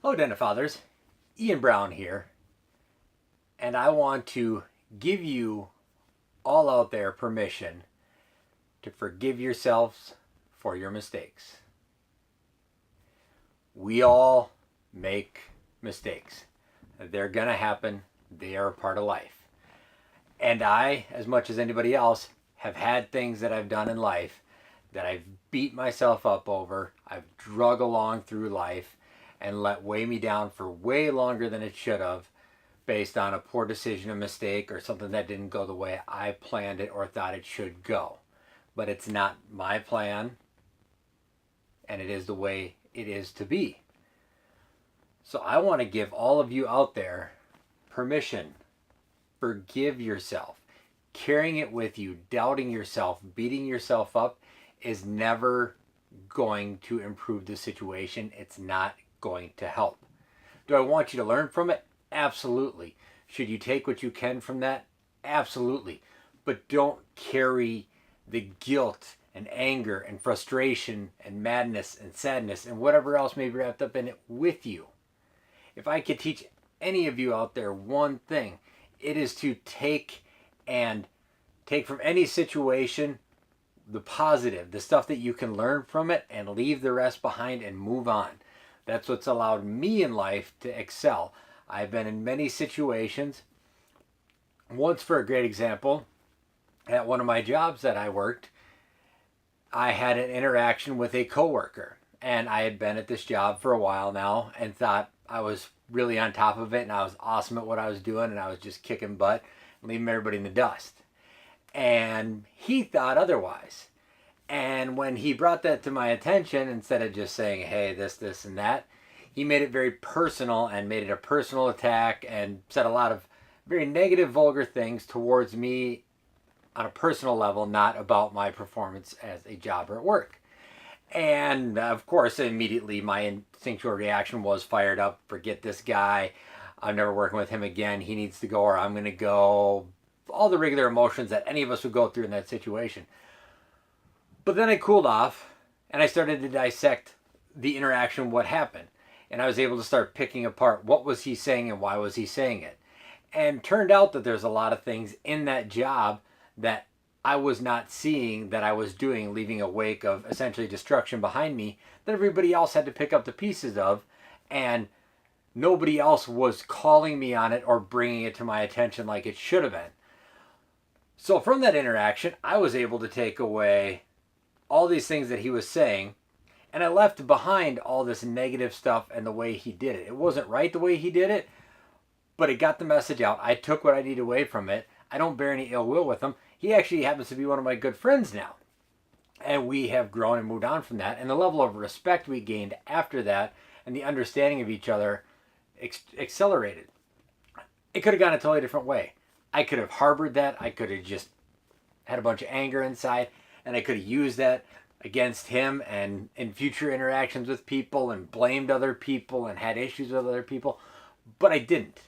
Hello, denoffathers. Ian Brown here, and I want to give you all out there permission to forgive yourselves for your mistakes. We all make mistakes. They're going to happen. They are a part of life. And I, as much as anybody else, have had things that I've done in life that I've beat myself up over. I've drug along through life and let weigh me down for way longer than it should have, based on a poor decision, a mistake, or something that didn't go the way I planned it or thought it should go. But it's not my plan, and it is the way it is to be. So I want to give all of you out there permission. Forgive yourself. Carrying it with you, doubting yourself, beating yourself up is never going to improve the situation. It's not going to help. Do I want you to learn from it? Absolutely. Should you take what you can from that? Absolutely. But don't carry the guilt and anger and frustration and madness and sadness and whatever else may be wrapped up in it with you. If I could teach any of you out there one thing, it is to take from any situation the positive, the stuff that you can learn from it, and leave the rest behind and move on. That's what's allowed me in life to excel. I've been in many situations. Once, for a great example, at one of my jobs that I worked, I had an interaction with a coworker, and I had been at this job for a while now and thought I was really on top of it and I was awesome at what I was doing and I was just kicking butt and leaving everybody in the dust. And he thought otherwise. And when he brought that to my attention, instead of just saying, hey, this, and that, he made it very personal and made it a personal attack and said a lot of very negative, vulgar things towards me on a personal level, not about my performance as a jobber at work. And of course, immediately my instinctual reaction was fired up. Forget this guy. I'm never working with him again. He needs to go or I'm going to go. All the regular emotions that any of us would go through in that situation. But then I cooled off and I started to dissect the interaction, what happened. And I was able to start picking apart what was he saying and why was he saying it. And turned out that there's a lot of things in that job that I was not seeing that I was doing, leaving a wake of essentially destruction behind me that everybody else had to pick up the pieces of. And nobody else was calling me on it or bringing it to my attention like it should have been. So from that interaction, I was able to take away all these things that he was saying, and I left behind all this negative stuff and the way he did it. It wasn't right the way he did it, but it got the message out. I took what I needed away from it. I don't bear any ill will with him. He actually happens to be one of my good friends now. And we have grown and moved on from that. And the level of respect we gained after that and the understanding of each other accelerated. It could have gone a totally different way. I could have harbored that. I could have just had a bunch of anger inside, and I could have used that against him and in future interactions with people and blamed other people and had issues with other people. But I didn't.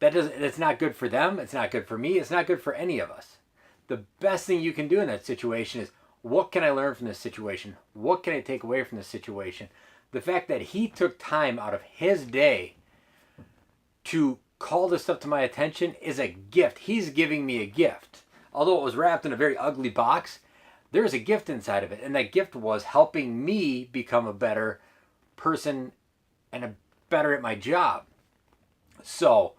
It's not good for them. It's not good for me. It's not good for any of us. The best thing you can do in that situation is, what can I learn from this situation? What can I take away from this situation? The fact that he took time out of his day to call this stuff to my attention is a gift. He's giving me a gift. Although it was wrapped in a very ugly box, there's a gift inside of it. And that gift was helping me become a better person and better at my job. So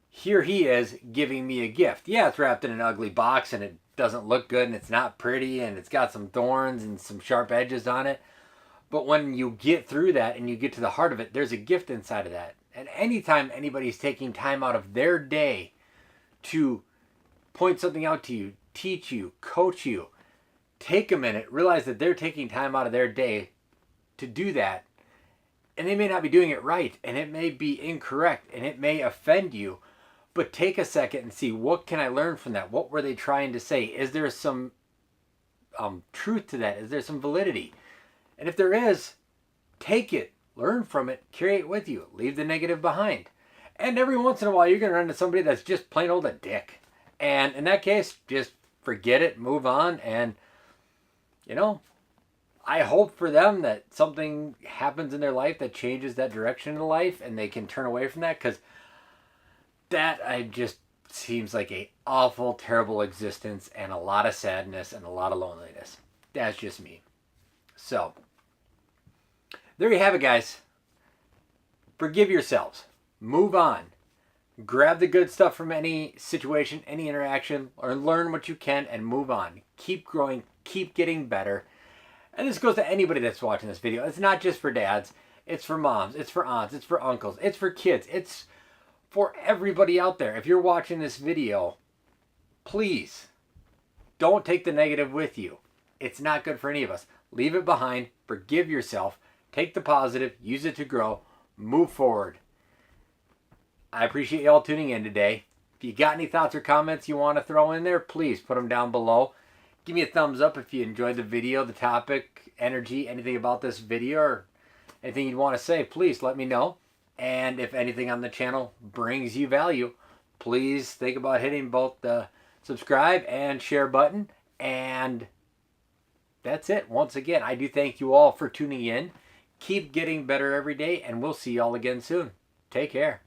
here he is giving me a gift. Yeah, it's wrapped in an ugly box and it doesn't look good and it's not pretty and it's got some thorns and some sharp edges on it. But when you get through that and you get to the heart of it, there's a gift inside of that. And anytime anybody's taking time out of their day to point something out to you, teach you, coach you, take a minute, realize that they're taking time out of their day to do that. And they may not be doing it right, and it may be incorrect, and it may offend you. But take a second and see, what can I learn from that? What were they trying to say? Is there some truth to that? Is there some validity? And if there is, take it. Learn from it, carry it with you, leave the negative behind. And every once in a while, you're going to run into somebody that's just plain old a dick. And in that case, just forget it, move on, and, I hope for them that something happens in their life that changes that direction in life and they can turn away from that, because that I just seems like a awful, terrible existence and a lot of sadness and a lot of loneliness. That's just me. So, there you have it, guys. Forgive yourselves. Move on. Grab the good stuff from any situation, any interaction, or learn what you can and move on. Keep growing, keep getting better. And this goes to anybody that's watching this video. It's not just for dads. It's for moms. It's for aunts. It's for uncles. It's for kids. It's for everybody out there. If you're watching this video, please don't take the negative with you. It's not good for any of us. Leave it behind. Forgive yourself. Take the positive. Use it to grow. Move forward. I appreciate you all tuning in today. If you got any thoughts or comments you want to throw in there, please put them down below. Give me a thumbs up if you enjoyed the video, the topic, energy, anything about this video, or anything you'd want to say, please let me know. And if anything on the channel brings you value, please think about hitting both the subscribe and share button. And that's it. Once again, I do thank you all for tuning in. Keep getting better every day, and we'll see you all again soon. Take care.